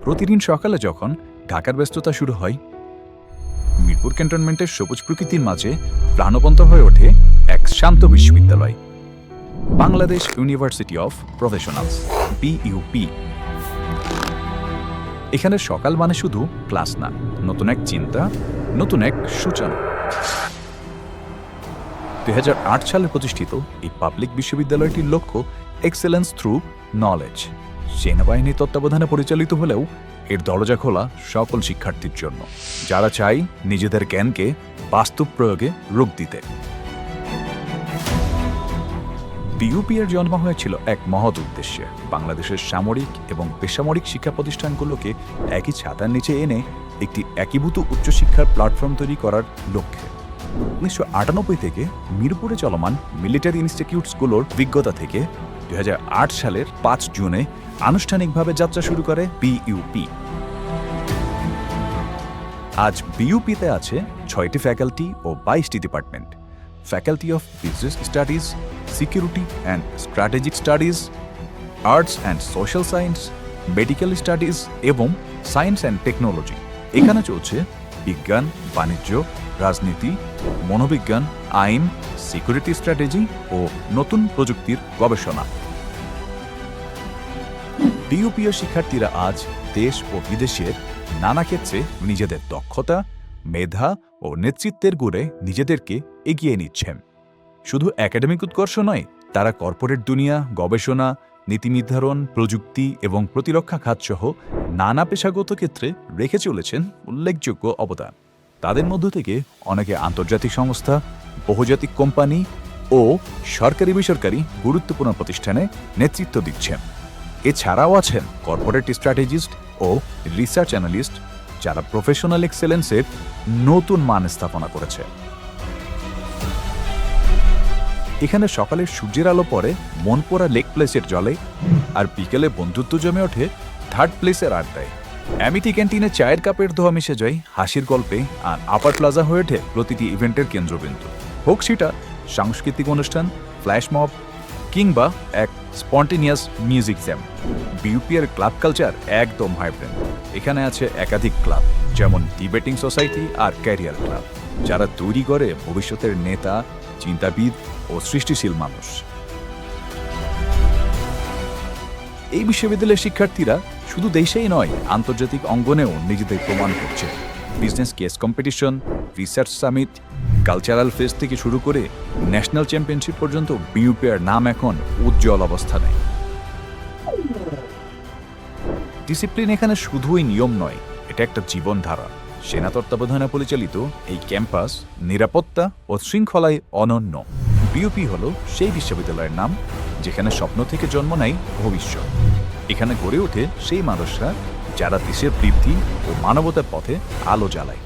প্রতিদিন সকালে যখন ঢাকার ব্যস্ততা শুরু হয়, মিরপুর ক্যান্টনমেন্টের সবুজ প্রকৃতির মাঝে প্রাণবন্ত হয়ে ওঠে এক শান্ত বিশ্ববিদ্যালয়, Bangladesh university of professionals, BUP. এখানে সকাল মানে শুধু ক্লাস না, নতুন এক চিন্তা, নতুন এক সূচনা। 2008 সালে প্রতিষ্ঠিত এই পাবলিক বিশ্ববিদ্যালয়টির লক্ষ্য এক্সেলেন্স থ্রু নলেজ। সেনাবাহিনীর তত্ত্বাবধানে পরিচালিত হলেও এর দরজা খোলা সকল শিক্ষার্থীর জন্য, যারা চায় নিজেদের জ্ঞানকে বাস্তব প্রয়োগে রূপ দিতে। বিইউপি এর জন্ম হয়েছিল এক মহৎ উদ্দেশ্যে, বাংলাদেশের সামরিক এবং বেসামরিক শিক্ষা প্রতিষ্ঠানগুলোকে একই ছাতার নিচে এনে একটি একীভূত উচ্চশিক্ষার প্ল্যাটফর্ম তৈরি করার লক্ষ্যে। 1998 থেকে মিরপুরে চলমান মিলিটারি ইনস্টিটিউটসগুলোর অভিজ্ঞতা থেকে 2008 সালের 5 জুনে আনুষ্ঠানিকভাবে যাত্রা শুরু করে বিইউপি। আজ বিইউপিতে আছে 6টি ফ্যাকাল্টি ও 22টি department. Faculty of business studies, security and strategic studies, arts and social science, medical studies এবং সায়েন্স অ্যান্ড টেকনোলজি। এখানে চলছে বিজ্ঞান, বাণিজ্য, রাজনীতি, মনোবিজ্ঞান, আইন, সিকিউরিটি স্ট্র্যাটেজি ও নতুন প্রযুক্তির গবেষণা। বিইউপির শিক্ষার্থীরা আজ দেশ ও বিদেশের নানা ক্ষেত্রে নিজেদের দক্ষতা, মেধা ও নেতৃত্বের গুণে নিজেদেরকে এগিয়ে নিচ্ছেন। শুধু একাডেমিক উৎকর্ষ নয়, তারা কর্পোরেট দুনিয়া, গবেষণা, নীতি নির্ধারণ, প্রযুক্তি এবং প্রতিরক্ষা খাতসহ নানা পেশাগত ক্ষেত্রে রেখে চলেছেন উল্লেখযোগ্য অবদান। তাদের মধ্য থেকে অনেকে আন্তর্জাতিক সংস্থা, বহুজাতিক কোম্পানি ও সরকারি বেসরকারি গুরুত্বপূর্ণ প্রতিষ্ঠানে নেতৃত্ব দিচ্ছেন। এছাড়াও আছেন কর্পোরেট স্ট্র্যাটেজিস্ট ও রিসার্চ অ্যানালিস্ট, যারা প্রফেশনাল এক্সেলেন্সের নতুন মান স্থাপনা করেছে। এখানে সকালের সূর্যের আলো পড়ে মন পোড়া লেক প্লেসের জলে, আর বিকেলে বন্ধুত্ব জমে ওঠে থার্ড প্লেসের আড্ডায়। অ্যামিটি ক্যান্টিনে চায়ের কাপের ধোয়া মিশে যায় হাসির গল্পে, আর আপার প্লাজা হয়ে ওঠে প্রতিটি ইভেন্টের কেন্দ্রবিন্দু। হোক সেটা সাংস্কৃতিক অনুষ্ঠান, ফ্ল্যাশ মব কিংবা এক স্পন্টেনিয়াস মিউজিক জ্যাম, বিইউপির ক্লাব কালচার একদম ভাইব্রেন্ট। এখানে আছে একাধিক ক্লাব, যেমন ডিবেটিং সোসাইটি আর ক্যারিয়ার ক্লাব, যারা তৈরি করে ভবিষ্যতের নেতা, চিন্তাবিদ ও সৃষ্টিশীল মানুষ। এই বিশ্ববিদ্যালয়ের শিক্ষার্থীরা শুধু দেশেই নয়, আন্তর্জাতিক অঙ্গনেও নিজেদের প্রমাণ করছে। Business case competition, research summit, cultural fest থেকে শুরু করে ন্যাশনাল চ্যাম্পিয়নশিপ পর্যন্ত বিইউপির নাম এখন উজ্জ্বল অবস্থানে। ডিসিপ্লিন এখানে শুধুই নিয়ম নয়, এটা একটা জীবনধারা। সেনা তত্ত্বাবধানে পরিচালিত এই ক্যাম্পাস নিরাপত্তা ও শৃঙ্খলায় অনন্য। বিইউপি হলো সেই বিশ্ববিদ্যালয়ের নাম যেখানে স্বপ্ন থেকে জন্ম নেয় ভবিষ্যৎ। এখানে গড়ে ওঠে সেই মানুষরা যারা দেশের বৃদ্ধি ও মানবতার পথে আলো জ্বালায়।